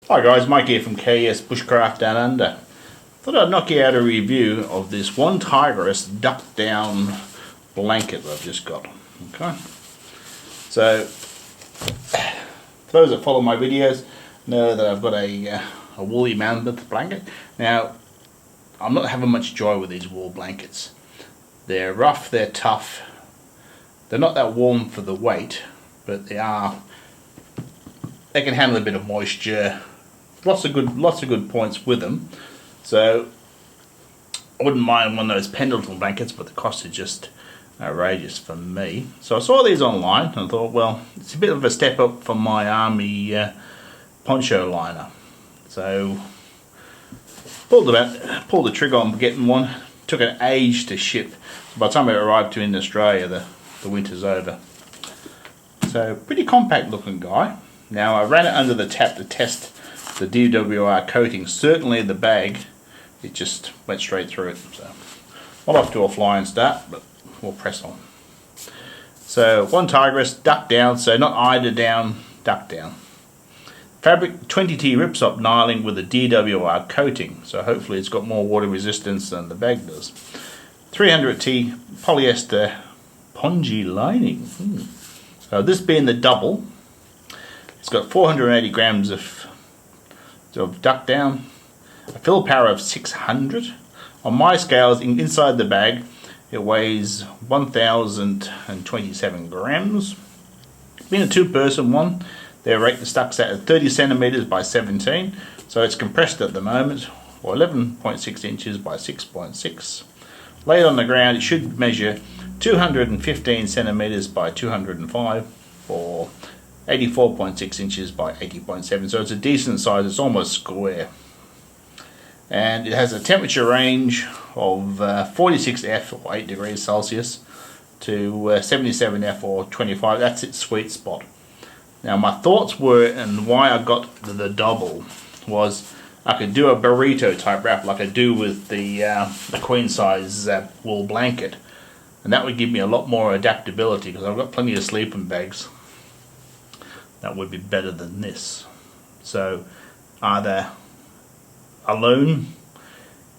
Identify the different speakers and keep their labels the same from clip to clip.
Speaker 1: Hi guys, Mike here from KS Bushcraft Down Under. Thought I'd knock you out a review of this Onetigris duck down blanket that I've just got. Okay, so for those that follow my videos know that I've got a woolly mammoth blanket. Now I'm not having much joy with these wool blankets. They're rough, they're tough, they're not that warm for the weight, but they can handle a bit of moisture. Lots of good points with them. So I wouldn't mind one of those Pendleton blankets, but the cost is just outrageous for me. So I saw these online and I thought, well, it's a bit of a step up from my army poncho liner. So pulled the trigger on getting one. Took an age to ship. So by the time it arrived in Australia, the winter's over. So pretty compact looking guy. Now I ran it under the tap to test the DWR coating. Certainly the bag, it just went straight through it. So not off to a flying start, but we'll press on. So Onetigris, duck down, so not eider down, duck down. Fabric 20T Ripstop nyling with a DWR coating, so hopefully it's got more water resistance than the bag does. 300T polyester pongee lining. So this being the double, it's got 480 grams of duck down, a fill power of 600. On my scales, inside the bag, it weighs 1,027 grams. Being a two-person one, their rate the stuck's at 30 centimeters by 17, so it's compressed at the moment, or 11.6 inches by 6.6. Laid on the ground, it should measure 215 centimeters by 205, or 84.6 inches by 80.7, so it's a decent size. It's almost square, and it has a temperature range of 46F or 8 degrees Celsius to 77F or 25. That's its sweet spot. Now my thoughts were, and why I got the double, was I could do a burrito type wrap like I do with the queen size wool blanket, and that would give me a lot more adaptability because I've got plenty of sleeping bags. That would be better than this. So either alone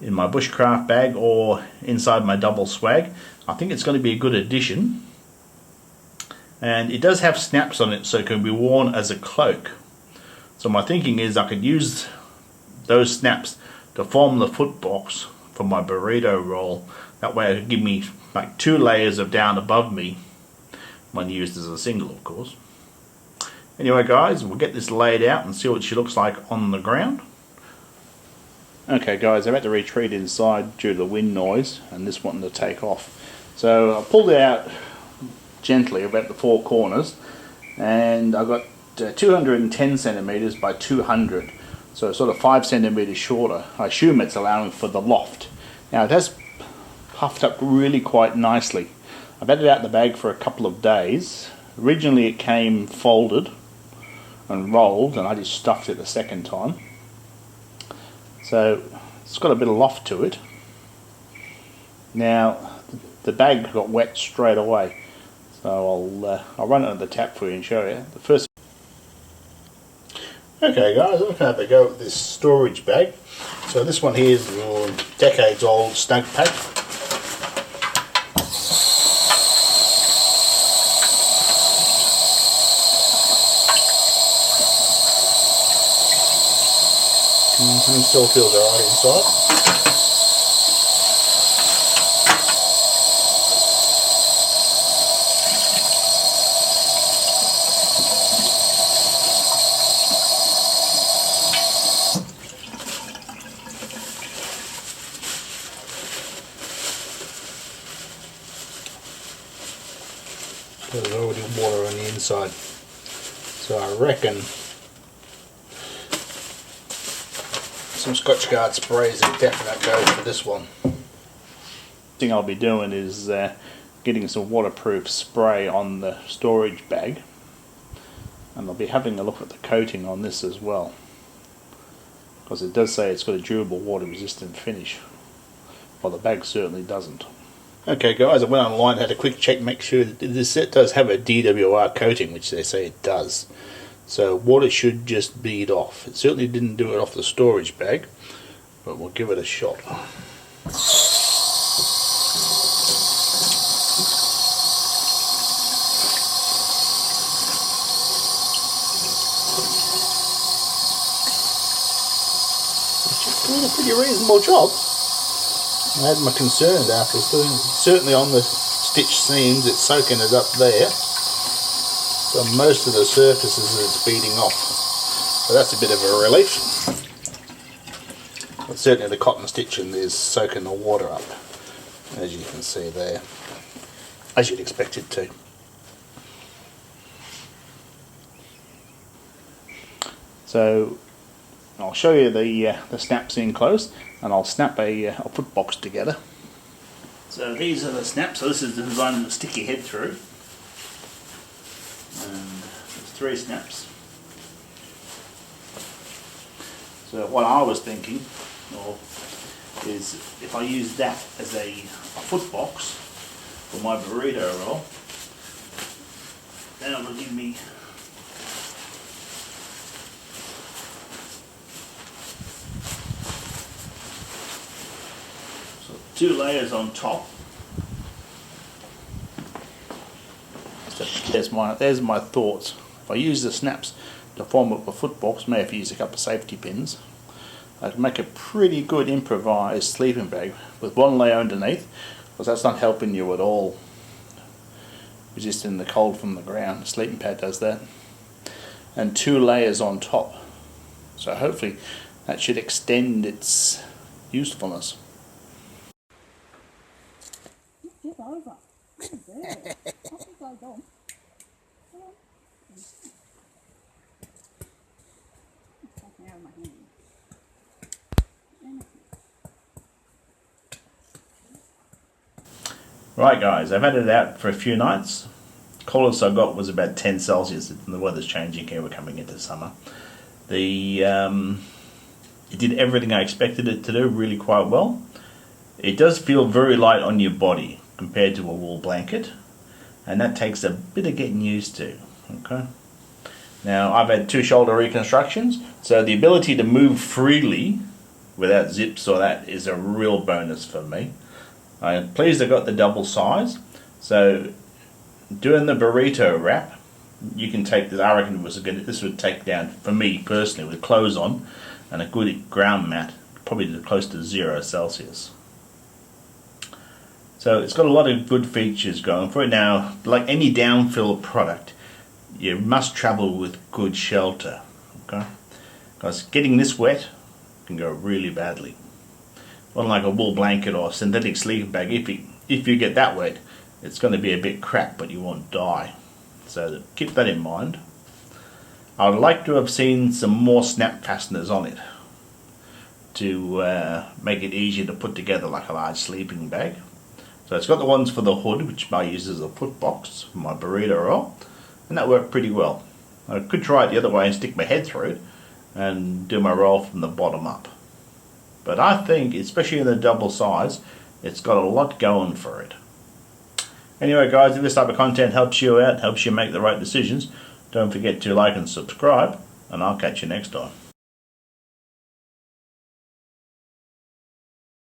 Speaker 1: in my bushcraft bag or inside my double swag, I think it's going to be a good addition. And it does have snaps on it, so it can be worn as a cloak. So my thinking is I could use those snaps to form the foot box for my burrito roll. That way it could give me like 2 layers of down above me when used as a single, of course. Anyway guys, we'll get this laid out and see what she looks like on the ground. Okay guys, I've had to retreat inside due to the wind noise and this wanting to take off. So I pulled it out gently about the 4 corners, and I got 210 centimeters by 200, so sort of 5 centimeters shorter. I assume it's allowing for the loft. Now it has puffed up really quite nicely. I've had it out the bag for a couple of days. Originally it came folded and rolled, and I just stuffed it a second time. So it's got a bit of loft to it. Now the bag got wet straight away, so I'll run it under the tap for you and show you. The first. Okay guys, I'm going to have a go with this storage bag. So this one here is your decades old snug pack. It still feels alright inside. There's already water on the inside, so I reckon some Scotch Guard spray is a definite go for this one. The thing I'll be doing is getting some waterproof spray on the storage bag, and I'll be having a look at the coating on this as well, because it does say it's got a durable water resistant finish, while the bag certainly doesn't. Okay guys, I went online, had a quick check, make sure that this set does have a DWR coating, which they say it does. So water should just bead off. It certainly didn't do it off the storage bag, but we'll give it a shot. Doing a pretty reasonable job. I had my concerns after doing, certainly on the stitch seams, it's soaking it up there. So most of the surfaces it's beading off. So that's a bit of a relief. But certainly the cotton stitching is soaking the water up, as you can see there, as you'd expect it to. So I'll show you the snaps in close, and I'll snap a foot box together. So these are the snaps. So this is the design to stick your head through. And there's 3 snaps. So what I was thinking is if I use that as a foot box for my burrito roll, then it'll give me so 2 layers on top. So there's my thoughts. If I use the snaps to form up a foot box, maybe if you use a couple of safety pins, I can make a pretty good improvised sleeping bag with 1 layer underneath, because that's not helping you at all, resisting the cold from the ground. The sleeping pad does that. And 2 layers on top. So hopefully that should extend its usefulness.
Speaker 2: Tip over. Good there. Up you go, Dom. Come on. It's taking out of my hand.
Speaker 1: Right guys, I've had it out for a few nights. Coldest I got was about 10 Celsius, and the weather's changing here, we're coming into summer. It did everything I expected it to do really quite well. It does feel very light on your body compared to a wool blanket, and that takes a bit of getting used to. Okay. Now I've had 2 shoulder reconstructions, so the ability to move freely without zips or that is a real bonus for me. I'm pleased I got the double size. So doing the burrito wrap, you can take this. I reckon this would take down, for me personally, with clothes on and a good ground mat, probably close to 0 Celsius. So it's got a lot of good features going for it. Now, like any downfill product, you must travel with good shelter, okay? Because getting this wet can go really badly. Unlike a wool blanket or synthetic sleeping bag, if you get that wet, it's going to be a bit cracked, but you won't die. So keep that in mind. I would like to have seen some more snap fasteners on it to make it easier to put together like a large sleeping bag. So it's got the ones for the hood, which I use as a foot box for my burrito roll, and that worked pretty well. I could try it the other way and stick my head through it and do my roll from the bottom up. But I think, especially in the double size, it's got a lot going for it. Anyway guys, if this type of content helps you out, helps you make the right decisions, don't forget to like and subscribe, and I'll catch you next time.